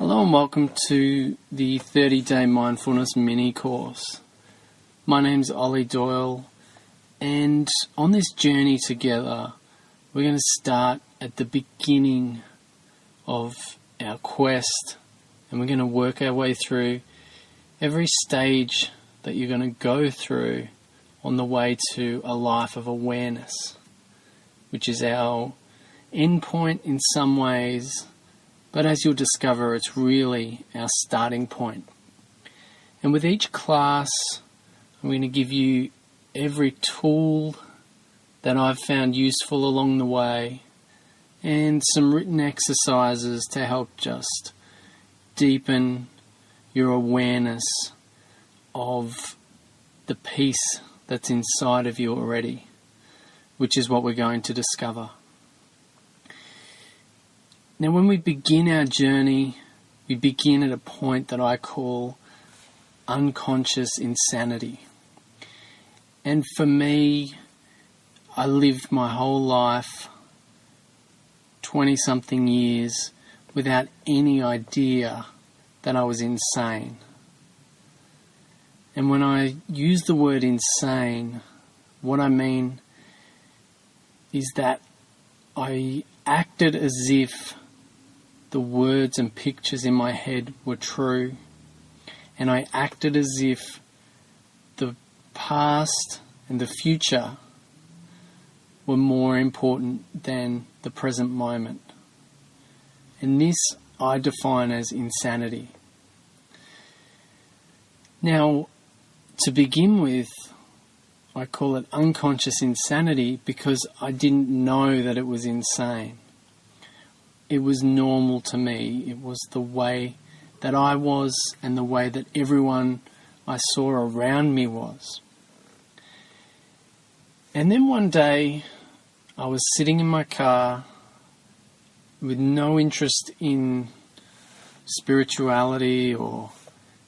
Hello and welcome to the 30-day mindfulness mini course. My name's Ollie Doyle, and on this journey together we're going to start at the beginning of our quest, and we're going to work our way through every stage that you're going to go through on the way to a life of awareness, which is our end point in some ways. But as you'll discover, it's really our starting point. And with each class, I'm going to give you every tool that I've found useful along the way and some written exercises to help just deepen your awareness of the peace that's inside of you already, which is what we're going to discover. Now, when we begin our journey, we begin at a point that I call unconscious insanity. And for me, I lived my whole life, 20-something years, without any idea that I was insane. And when I use the word insane, what I mean is that I acted as if the words and pictures in my head were true, and I acted as if the past and the future were more important than the present moment. And this I define as insanity. Now, to begin with, I call it unconscious insanity because I didn't know that it was insane. It was normal to me. It was the way that I was and the way that everyone I saw around me was. And then one day I was sitting in my car with no interest in spirituality or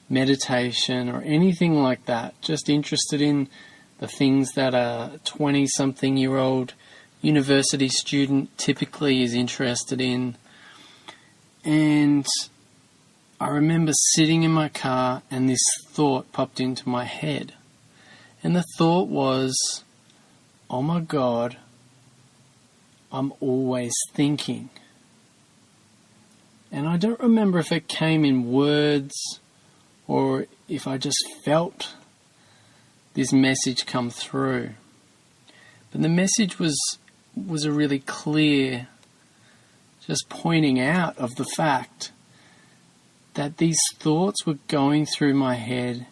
meditation or anything like that, just interested in the things that a 20-something-year-old university student typically is interested in. And I remember sitting in my car and this thought popped into my head. And the thought was, oh my God, I'm always thinking. And I don't remember if it came in words or if I just felt this message come through. But the message was a really clear, just pointing out of the fact that these thoughts were going through my head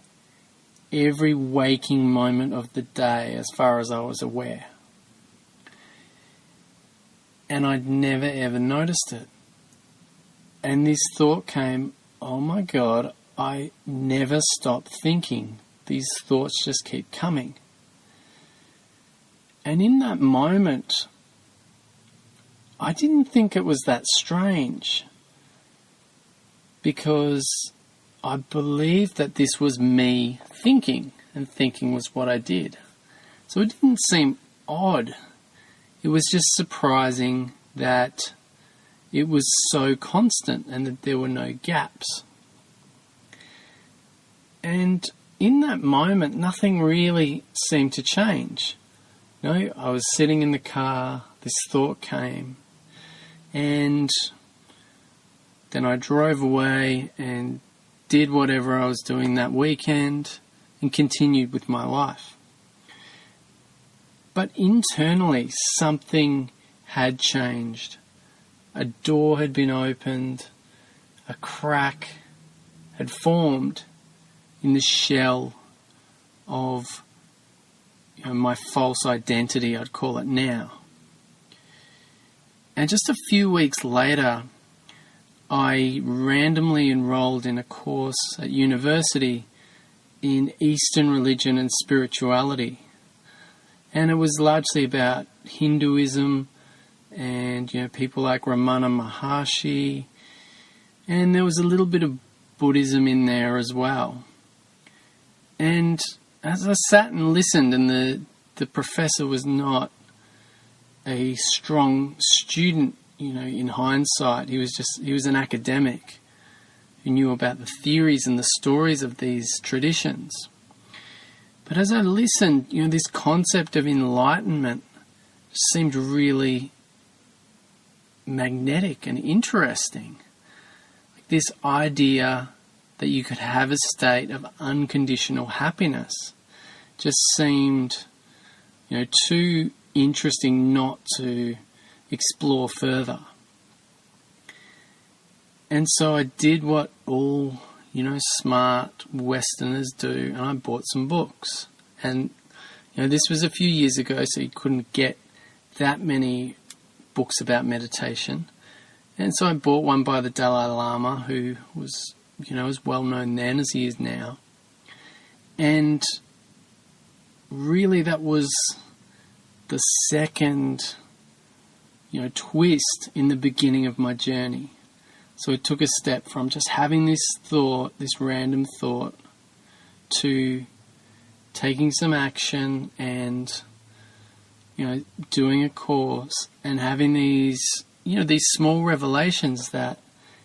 every waking moment of the day as far as I was aware. And I'd never ever noticed it. And this thought came, oh my God, I never stop thinking. These thoughts just keep coming. And in that moment, I didn't think it was that strange because I believed that this was me thinking, and thinking was what I did. So it didn't seem odd. It was just surprising that it was so constant and that there were no gaps. And in that moment, nothing really seemed to change. No, I was sitting in the car, this thought came, and then I drove away and did whatever I was doing that weekend and continued with my life. But internally, something had changed. A door had been opened, a crack had formed in the shell of my false identity, I'd call it now. And just a few weeks later, I randomly enrolled in a course at university in Eastern religion and spirituality. And it was largely about Hinduism and people like Ramana Maharshi. And there was a little bit of Buddhism in there as well. And as I sat and listened, and the professor was not a strong student, in hindsight. He was an academic. who knew about the theories and the stories of these traditions. But as I listened, this concept of enlightenment seemed really magnetic and interesting. Like this idea that you could have a state of unconditional happiness just seemed, too interesting not to explore further. And so I did what all, smart Westerners do, and I bought some books. And, this was a few years ago, so you couldn't get that many books about meditation. And so I bought one by the Dalai Lama, who was, as well known then as he is now. And really that was the second, twist in the beginning of my journey. So it took a step from just having this thought, this random thought, to taking some action and, doing a course and having these small revelations that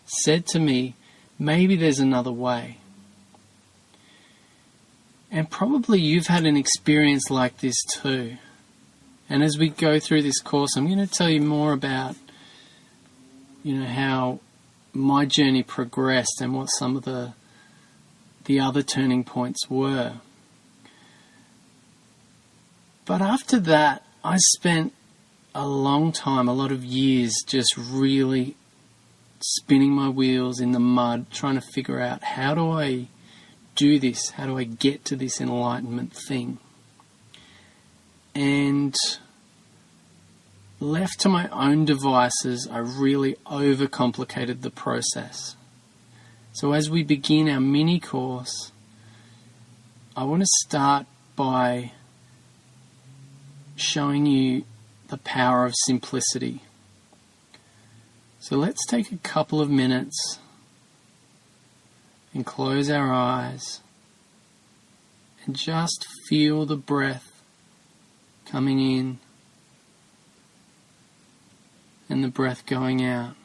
said to me, maybe there's another way. And probably you've had an experience like this too. And as we go through this course, I'm going to tell you more about, how my journey progressed and what some of the other turning points were. But after that, I spent a long time, a lot of years, just really spinning my wheels in the mud, trying to figure out, how do I do this? How do I get to this enlightenment thing? And left to my own devices, I really overcomplicated the process. So as we begin our mini course, I want to start by showing you the power of simplicity. So let's take a couple of minutes and close our eyes and just feel the breath coming in and the breath going out.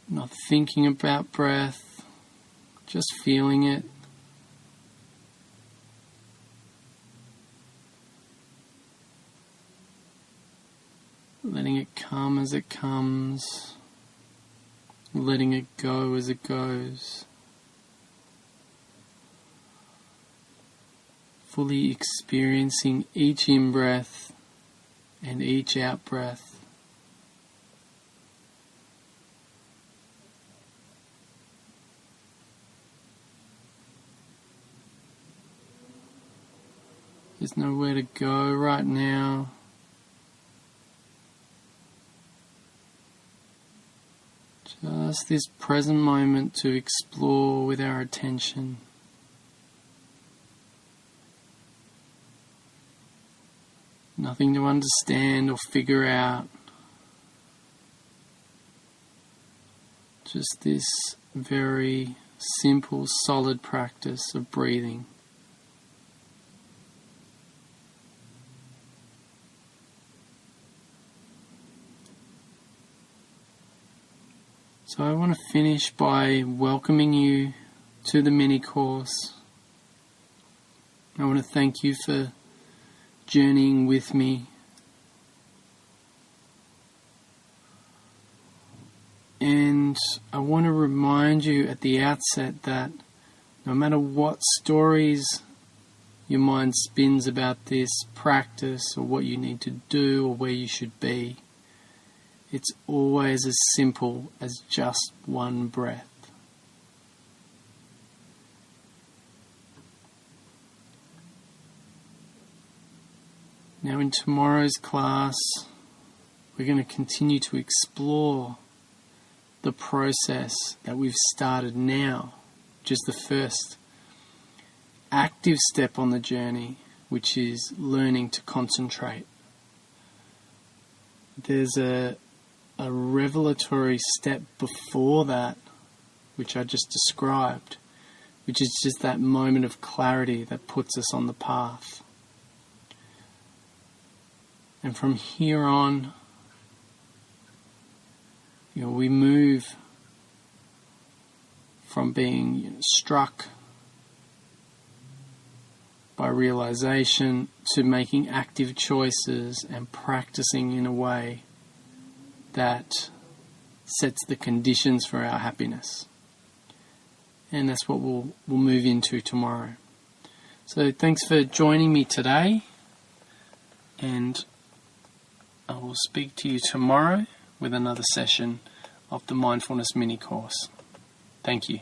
Not thinking about breath, just feeling it. Letting it come as it comes, letting it go as it goes. Fully experiencing each in-breath and each out-breath. There's nowhere to go right now. Just this present moment to explore with our attention. Nothing to understand or figure out. Just this very simple, solid practice of breathing. So I want to finish by welcoming you to the mini course. I want to thank you for journeying with me. And I want to remind you at the outset that no matter what stories your mind spins about this practice or what you need to do or where you should be, it's always as simple as just one breath. Now in tomorrow's class, we're going to continue to explore the process that we've started now, which is the first active step on the journey, which is learning to concentrate. There's a revelatory step before that, which I just described, which is just that moment of clarity that puts us on the path. And from here on, we move from being struck by realization to making active choices and practicing in a way that sets the conditions for our happiness. And that's what we'll move into tomorrow. So thanks for joining me today, and I will speak to you tomorrow with another session of the Mindfulness Mini Course. Thank you.